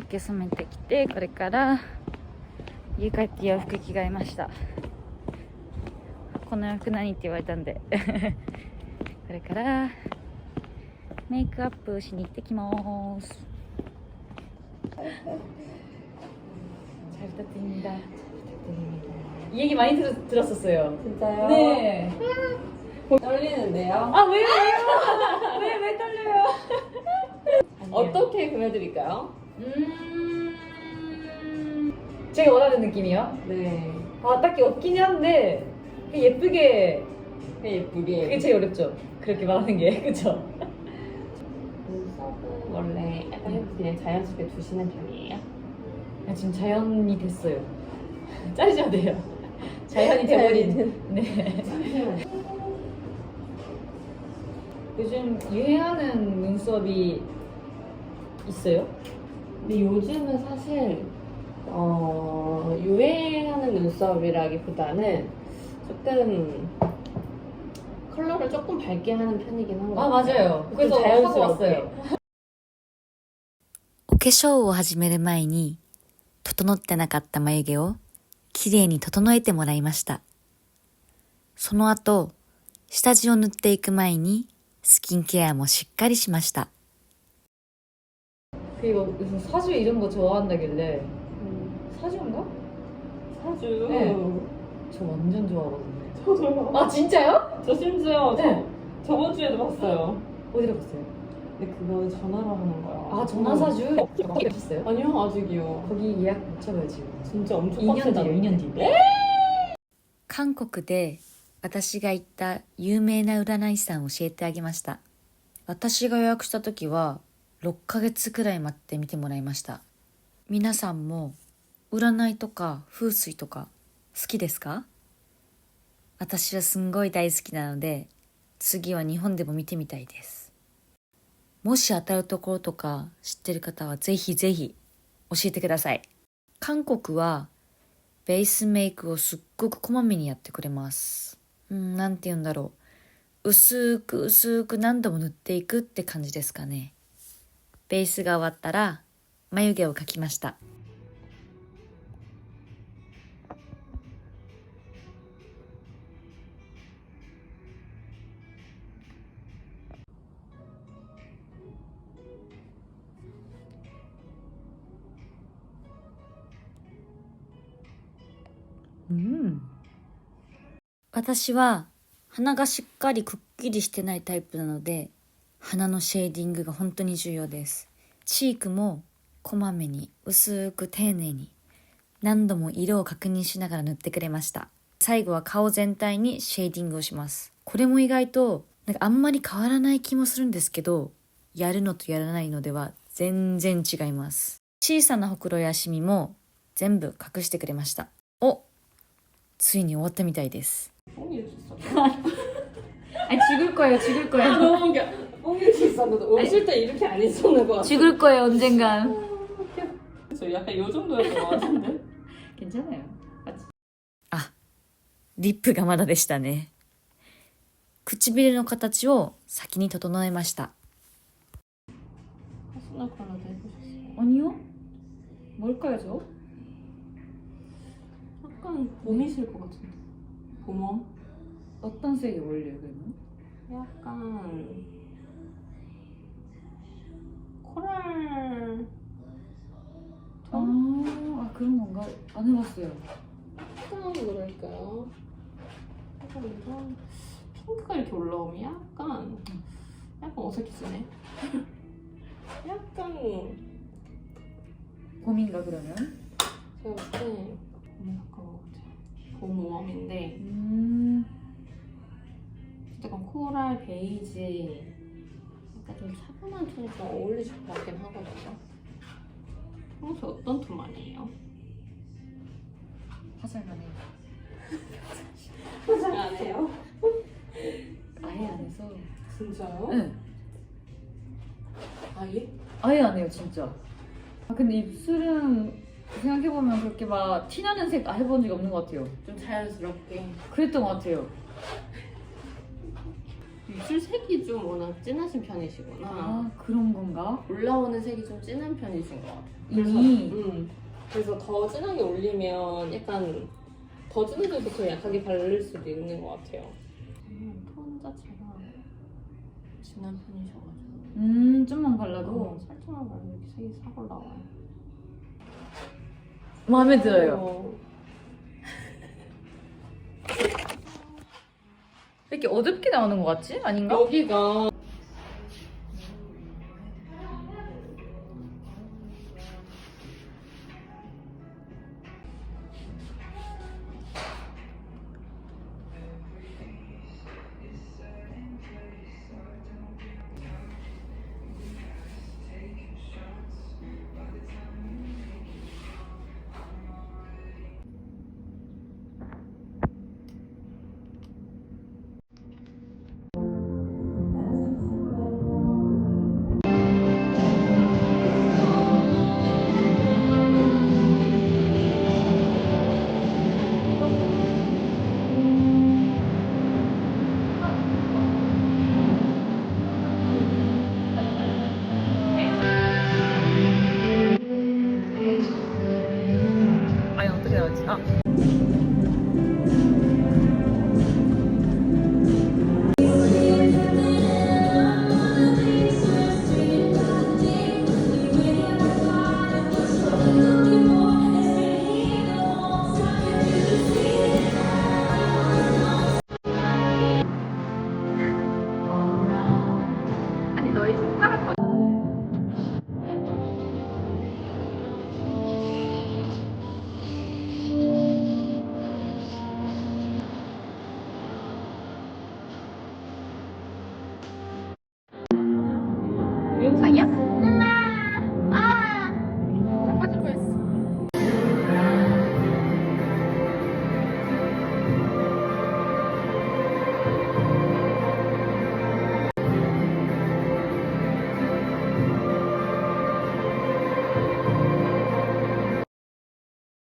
け染めてきて、これから家帰って洋服着替えました。この洋服何って言われたんでこれからメイクアップしに行ってきます。 잘 부탁드립니다. 이 얘기 많이 들었었어요. 진짜요? 네. 떨리는데요? 아 왜요? 왜 떨려요? 어떻게 그려드릴까요? 제가 원하는 느낌이요? 네. 아 딱히 없긴 한데 예쁘게 예쁘게. 그게 제일 어렵죠. 그렇게 말하는 게 그쵸? 눈썹은 원래 약간 그냥 자연스럽게 두시는 편이에요? 아, 지금 자연이 됐어요. 자르셔야 돼요. 자연이 돼버린. 네. 요즘 유행하는 눈썹이 있어요? 근데 요즘은 사실 유행하는 눈썹이라기보다는 조금 컬러를 조금 밝게 하는 편이긴 한 것 아 같아요. 맞아요. 그래서 하고 자연스럽게. 왔어요. お化粧を始める前に整ってなかった眉毛をきれいに整えてもらいました。その後、下地を塗っていく前にスキンケアもしっかりしました。 그리고 무슨 사주 이런 거 좋아한다길래 사주인가? 사주. 네. 저 완전 좋아하거든요. 저도요. 아 진짜요? 저 심지어 네. 저번 주에도 봤어요. 어디로 봤어요? 근데 그거는 전화로 하는 거야. 아 전화 사주? 하셨어요? 아니요, 아직이요. 거기 예약 못 잡아요 지금. 진짜 엄청 2년 빡세다. 뒤에요 2년 뒤. 韓国で私が行った有名な占い師さんを教えてあげました。私が予約した時は6ヶ月くらい待って見てもらいました。皆さんも占いとか風水とか好きですか？私はすんごい大好きなので、次は日本でも見てみたいです。もし当たるところとか知ってる方はぜひぜひ教えてください。韓国はベースメイクをすっごくこまめにやってくれます。なんて言うんだろう。薄く薄く何度も塗っていくって感じですかね。ベースが終わったら眉毛を描きました。私は鼻がしっかりくっきりしてないタイプなので、鼻のシェーディングが本当に重要です。チークもこまめに薄く丁寧に何度も色を確認しながら塗ってくれました。最後は顔全体にシェーディングをします。これも意外とあんまり変わらない気もするんですけど、やるのとやらないのでは全然違います。小さなほくろやシミも全部隠してくれました。ついに終わったみたいです。 뽕이 이렇게 있어. 아니 죽을 거예요 죽을 거예요. 너무 웃겨. 뽕이 이렇게 있었는데 웃을 때 이렇게 안 있었는 거 같아. 죽을 거예요 언젠간. 저 약간 요 정도였던 것 같은데. 괜찮아요. リップがまだでしたね。唇の形を先に整えました。 파스나 컬러도 해보셨어요? 아니요? 뭘까요 저? 약간 봄이실 것 같은데. 봄웜? 어떤 색이 어울려요 그러면? 약간 코랄 아 그런 건가? 안 해봤어요. 어떤 노래일까요? 약간 이런 핑크가 이렇게 올라오면 약간 어색해지네. 약간 봄인가 그러면? 제가 볼 때 봄에 가까운 것 같아요. 봄웜인데 약간 코랄 베이지 약간 좀 차분한 톤이 좀 어울리실 것 같긴 하거든요. 평소에 어떤 톤 많이 해요? 화장하네. 화장 안 해요? 아예 안 해서. 진짜요? 네. 아예? 아예 안 해요 진짜. 아 근데 입술은 생각해보면 그렇게 막 티나는 색 해본 적이 없는 것 같아요. 좀 자연스럽게. 그랬던 것 같아요. 입술색이 좀 워낙 진하신 편이시구나. 아 그런 건가? 올라오는 색이 좀 진한 편이신 것 같아요. 이미? 그래서 더 진하게 올리면 약간 더 진해져도 더 약하게 바를 수도 있는 것 같아요. 톤 자체가 진한 편이셔가지고 좀만 발라도 살짝만 바르면 이렇게 색이 싹 올라와요. 마음에 들어요. 왜 이렇게 어둡게 나오는 것 같지? 아닌가? 여기가 아니 어떻게 나왔지? 아. 아니 너의 손가락 영상이야?